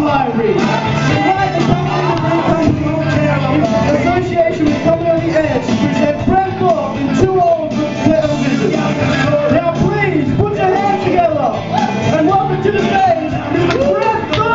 Library. Tonight, the company in association with Coming on the Edge present Brent Thorpe in Too Old for Television. Now please, put your hands together and welcome to the stage, Mr. Brent Thorpe!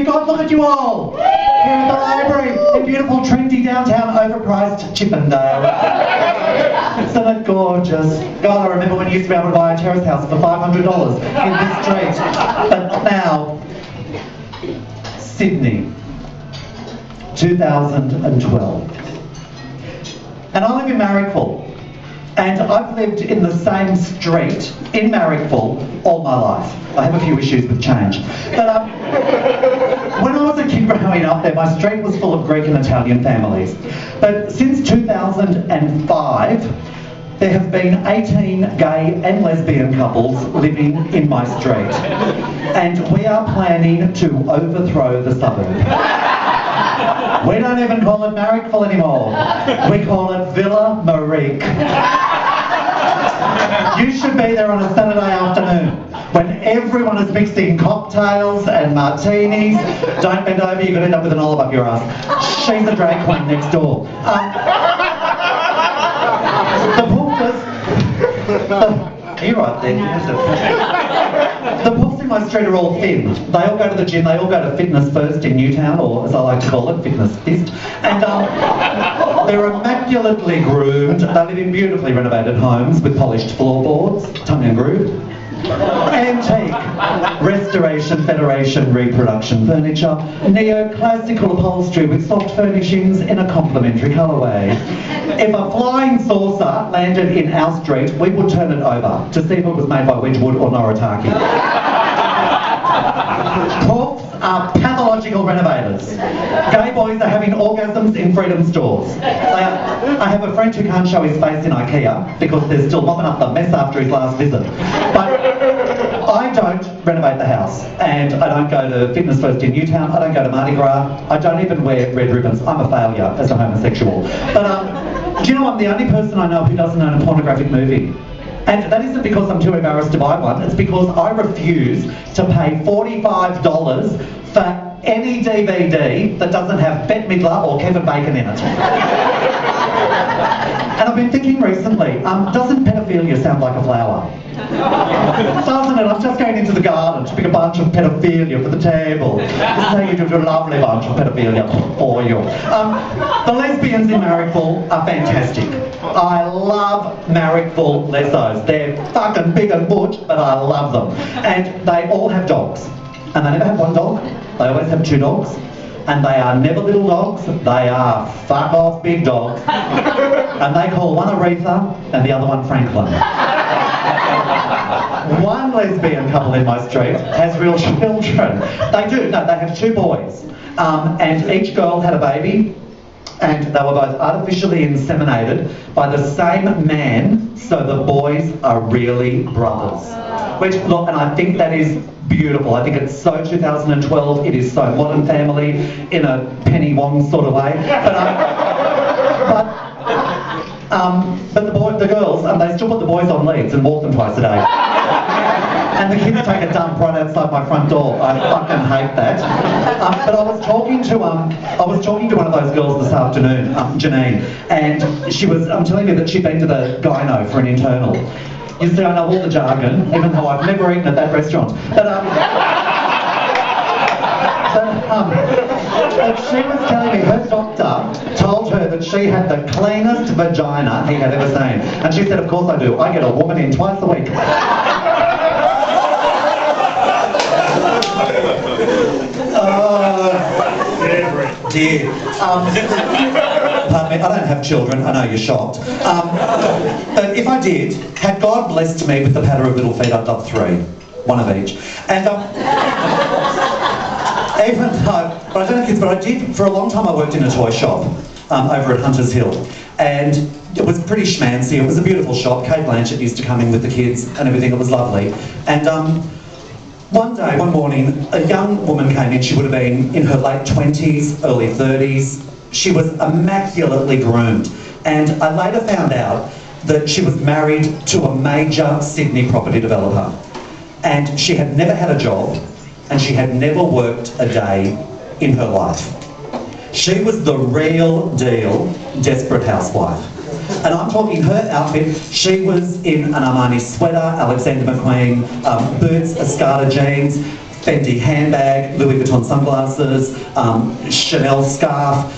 God, look at you all here at the library in beautiful, trendy downtown, overpriced Chippendale. Isn't it gorgeous? God, I remember when you used to be able to buy a terrace house for $500 in this street. But now, Sydney, 2012. And I live in Marrickville. And I've lived in the same street in Marrickville all my life. I have a few issues with change. But when I was a kid growing up there, my street was full of Greek and Italian families. But since 2005, there have been 18 gay and lesbian couples living in my street. And we are planning to overthrow the suburb. We don't even call it Marrickville anymore. We call it Villa Marique. You should be there on a Saturday afternoon when everyone is mixing cocktails and martinis. Don't bend over, you're going to end up with an olive up your ass. She's a drag queen next door. You're right there. The pools in my street are all thin. They all go to the gym, they all go to Fitness First in Newtown, or as I like to call it, Fitness Fist. And they're immaculately groomed. They live in beautifully renovated homes with polished floorboards, tongue and groove. Antique, restoration, federation, reproduction furniture, neoclassical upholstery with soft furnishings in a complementary colourway. If a flying saucer landed in our street, we would turn it over to see if it was made by Wedgwood or Noritake. Corps are pathological renovators. Gay boys are having orgasms in Freedom stores. I have a friend who can't show his face in IKEA because they're still mopping up the mess after his last visit. But I don't renovate the house, and I don't go to Fitness First in Newtown, I don't go to Mardi Gras, I don't even wear red ribbons. I'm a failure as a homosexual. But do you know I'm the only person I know who doesn't own a pornographic movie? And that isn't because I'm too embarrassed to buy one, it's because I refuse to pay $45 for any DVD that doesn't have Bette Midler or Kevin Bacon in it. And I've been thinking recently, doesn't pedophilia sound like a flower? Doesn't it? I'm just going into the garden to pick a bunch of pedophilia for the table. Say you do a lovely bunch of pedophilia for you. The lesbians in Marrickville are fantastic. I love Marrickville lesos. They're fucking big and butch, but I love them. And they all have dogs. And they never have one dog. They always have two dogs. And they are never little dogs. They are fuck off big dogs. And they call one Aretha and the other one Franklin. One lesbian couple in my street has real children. They do. No, they have two boys. And each girl had a baby. And they were both artificially inseminated by the same man, so the boys are really brothers. Which, look, and I think that is beautiful. I think it's so 2012, it is so modern family in a Penny Wong sort of way. But the girls, they still put the boys on leads and walk them twice a day. And the kids take a dump right outside my front door. I fucking hate that. But I was talking to one of those girls this afternoon, Janine, and she was telling me that she'd been to the gyno for an internal. You see, I know all the jargon, even though I've never eaten at that restaurant. But she was telling me her doctor told her that she had the cleanest vagina he had ever seen. And she said, of course I do. I get a woman in twice a week. Dear. Pardon me, I don't have children, I know you're shocked. But if I did, had God blessed me with the patter of little feet, I'd love 3. One of each. And even though, but I don't have kids, but I did, for a long time I worked in a toy shop over at Hunters Hill. And it was pretty schmancy. It was a beautiful shop. Kate Blanchett used to come in with the kids and everything. It was lovely. And one morning, a young woman came in. She would have been in her late 20s, early 30s. She was immaculately groomed. And I later found out that she was married to a major Sydney property developer. And she had never had a job, and she had never worked a day in her life. She was the real deal desperate housewife. And I'm talking her outfit, she was in an Armani sweater, Alexander McQueen boots, Escada jeans, Fendi handbag, Louis Vuitton sunglasses, Chanel scarf.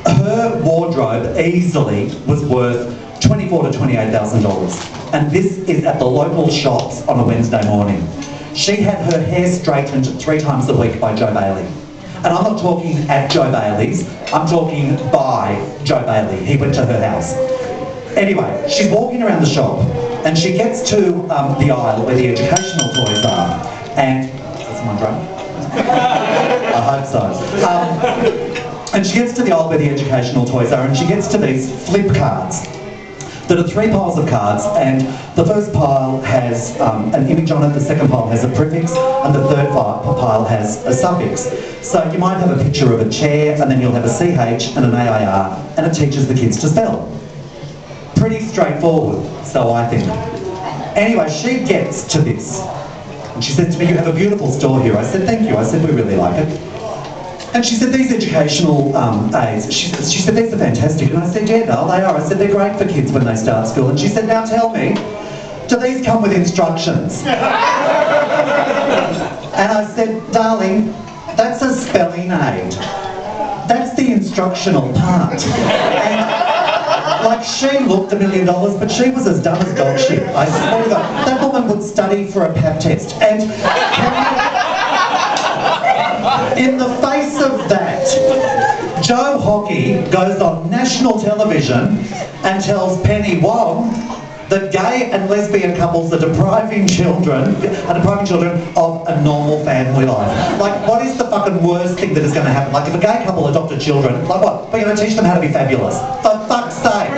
Her wardrobe easily was worth $24,000 to $28,000. And this is at the local shops on a Wednesday morning. She had her hair straightened 3 times a week by Joe Bailey. And I'm not talking at Joe Bailey's, I'm talking by Joe Bailey. He went to her house. Anyway, she's walking around the shop and she gets to the aisle where the educational toys are. And, is someone drunk? I hope so. And she gets to the aisle where the educational toys are and she gets to these flip cards. There are 3 piles of cards, and the first pile has an image on it, the second pile has a prefix, and the third pile has a suffix. So you might have a picture of a chair, and then you'll have a CH and an AIR, and it teaches the kids to spell. Pretty straightforward, so I think. Anyway, she gets to this, and she said to me, "You have a beautiful store here." I said, "Thank you." I said, "We really like it." And she said, "These educational aids," she said, "These are fantastic." And I said, "Yeah, no, they are." I said, "They're great for kids when they start school." And she said, "Now tell me, do these come with instructions?" And I said, "Darling, that's a spelling aid. That's the instructional part." And like, she looked $1 million, but she was as dumb as dog shit. I swear to God, that woman would study for a pap test. And in the face of that, Joe Hockey goes on national television and tells Penny Wong that gay and lesbian couples are depriving children of a normal family life. Like, what is the fucking worst thing that is going to happen? Like, if a gay couple adopted children, like what? We're going to teach them how to be fabulous. For fuck's sake.